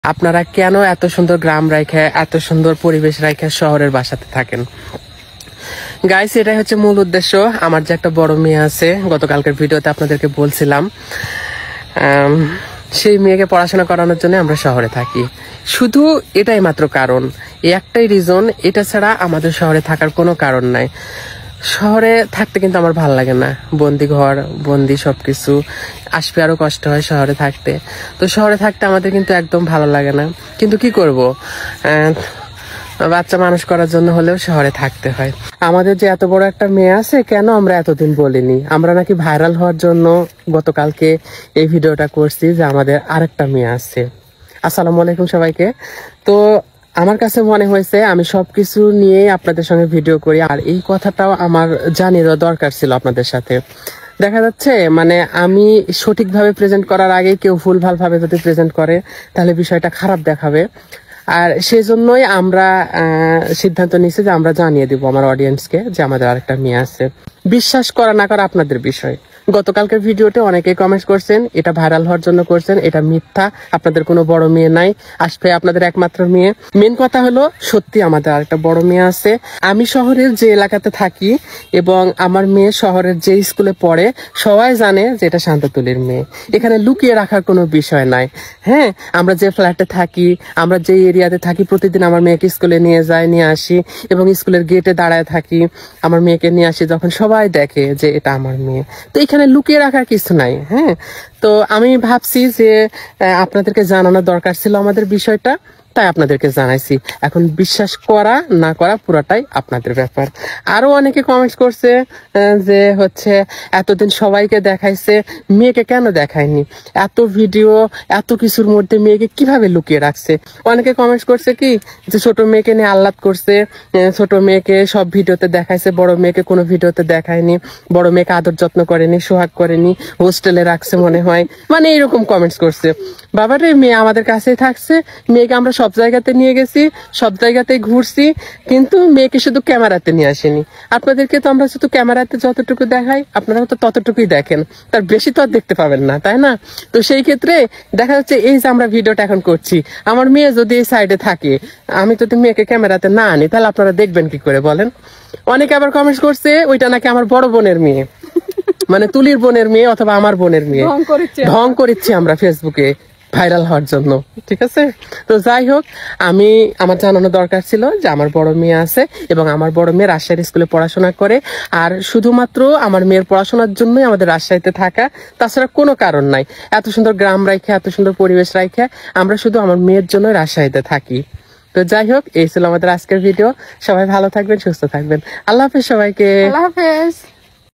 আপনারা কেন এত সুন্দর গ্রাম রাখে, এত সুন্দর পরিবেশ রাখে শহরের বাসাতে থাকেন? গাইস, এটাই হচ্ছে মূল উদ্দেশ্য। আমার যে একটা বড় মেয়ে আছে, গতকালকের ভিডিওতে আপনাদেরকে বলছিলাম, সেই মেয়েকে পড়াশোনা করানোর জন্য আমরা শহরে থাকি। শুধু এটাই মাত্র কারণ, একটাই রিজন। এটা ছাড়া আমাদের শহরে থাকার কোনো কারণ নাই। শহরে থাকতে কিন্তু আমার ভালো লাগে না, বন্দি ঘর, বন্দি সবকিছু, আসবে আরো কষ্ট হয় শহরে থাকতে। তো শহরে থাকতে আমাদের কিন্তু একদম ভালো লাগে না, কিন্তু কি করব, বাচ্চা মানুষ করার জন্য হলেও শহরে থাকতে হয়। আমাদের যে এত বড় একটা মেয়ে আছে, কেন আমরা এতদিন বলিনি? আমরা নাকি ভাইরাল হওয়ার জন্য গতকালকে এই ভিডিওটা করছি যে আমাদের আরেকটা মেয়ে আছে। আসসালামু আলাইকুম সবাইকে। তো আমার কাছে মনে হয়েছে আমি সবকিছু নিয়ে আপনাদের সঙ্গে ভিডিও করি, আর এই কথাটাও আমার জানিয়ে দেওয়া দরকার ছিল আপনাদের সাথে। দেখা যাচ্ছে মানে আমি সঠিকভাবে প্রেজেন্ট করার আগে কেউ ভুলভাল ভাবে যদি প্রেজেন্ট করে, তাহলে বিষয়টা খারাপ দেখাবে। আর সেই জন্যই আমরা সিদ্ধান্ত নিয়েছি যে আমরা জানিয়ে দিব আমার অডিয়েন্সকে যে আমাদের আরেকটা মেয়ে আছে। বিশ্বাস করা না করা আপনাদের বিষয়। গতকালকের ভিডিওতে অনেকেই কমেন্ট করছেন এটা ভাইরাল হওয়ার জন্য করছেন, এটা মিথ্যা, আপনাদের কোনো বড় মেয়ে নাই, আসবে আপনাদের একমাত্র মেয়ে। মেন কথা হলো সত্যি আমাদের আরেকটা বড় মেয়ে আছে। আমি শহরের যে এলাকাতে থাকি এবং আমার মেয়ে শহরের যে স্কুলে পড়ে, সবাই জানে যে এটা শান্ততুলির মেয়ে। এখানে লুকিয়ে রাখার কোনো বিষয় নাই। হ্যাঁ, আমরা যে ফ্ল্যাটে থাকি, আমরা যে এরিয়াতে থাকি, প্রতিদিন আমার মেয়েকে স্কুলে নিয়ে যাই, নিয়ে আসি, এবং স্কুলের গেটে দাঁড়ায় থাকি, আমার মেয়েকে নিয়ে আসি, যখন সবাই দেখে যে এটা আমার মেয়ে। তো এখানে লুকিয়ে রাখার কিছু নাই। হ্যাঁ, তো আমি ভাবছি যে আপনাদেরকে জানানোর দরকার ছিল আমাদের বিষয়টা, তাই আপনাদেরকে জানাইছি। এখন বিশ্বাস করা না করা পুরাটাই আপনাদের ব্যাপার। আরো অনেকে কমেন্টস করছে যে হচ্ছে এতদিন সবাইকে দেখাইছে, মেয়েকে কেন দেখায়নি? এত ভিডিও, এত কিছুর মধ্যে মেয়েকে কিভাবে লুকিয়ে রাখছে? অনেকে কমেন্টস করছে কি যে ছোট মেয়েকে নিয়ে আহ্লাদ করছে, ছোট মেয়েকে সব ভিডিওতে দেখাইছে, বড় মেয়েকে কোনো ভিডিওতে দেখায়নি, বড় মেয়েকে আদর যত্ন করেনি, সোহাগ করেনি, হোস্টেলে রাখছে মনে হয়, মানে এইরকম কমেন্টস করছে। বাবারে, মেয়ে আমাদের কাছেই থাকছে, মেয়েকে আমরা সব জায়গাতে নিয়ে গেছি, সব জায়গাতেই ঘুরছি, কিন্তু মেয়েকে শুধু ক্যামেরাতে নিয়ে আসেনি। আপনাদেরকে তো আমরা শুধু ক্যামেরাতে যতটুকু দেখাই, আপনারা তো ততটুকুই দেখেন, তার বেশি তো আর দেখতে পাবেন না, তাই না? তো সেই ক্ষেত্রে দেখা যাচ্ছে এই যে আমরা ভিডিওটা এখন করছি, আমার মেয়ে যদি এই সাইডে থাকে, আমি যদি মেয়েকে ক্যামেরাতে না আনি, তাহলে আপনারা দেখবেন কি করে বলেন? অনেকে আবার কমেন্টস করছে ওইটা নাকি আমার বড় বোনের মেয়ে, মানে তুলির বোনের মেয়ে অথবা আমার বোনের মেয়ে। ঢং করেছি আমরা ফেসবুকে ভাইরাল হওয়ার জন্য, ঠিক আছে? তো যাই হোক, আমি আমার জানানো দরকার ছিল যে আমার বড় মেয়ে আছে, এবং আমার বড় মেয়ে রাজশাহী স্কুলে পড়াশোনা করে, আর শুধুমাত্র আমার মেয়ের পড়াশোনার জন্যই আমাদের রাজশাহীতে থাকা, তাছাড়া কোনো কারণ নাই। এত সুন্দর গ্রাম রাখে, এত সুন্দর পরিবেশ রাখে আমরা শুধু আমার মেয়ের জন্য রাজশাহীতে থাকি। তো যাই হোক, এই ছিল আমাদের আজকের ভিডিও। সবাই ভালো থাকবেন, সুস্থ থাকবেন। আল্লাহ হাফেজ সবাইকে। আল্লাহ হাফেজ।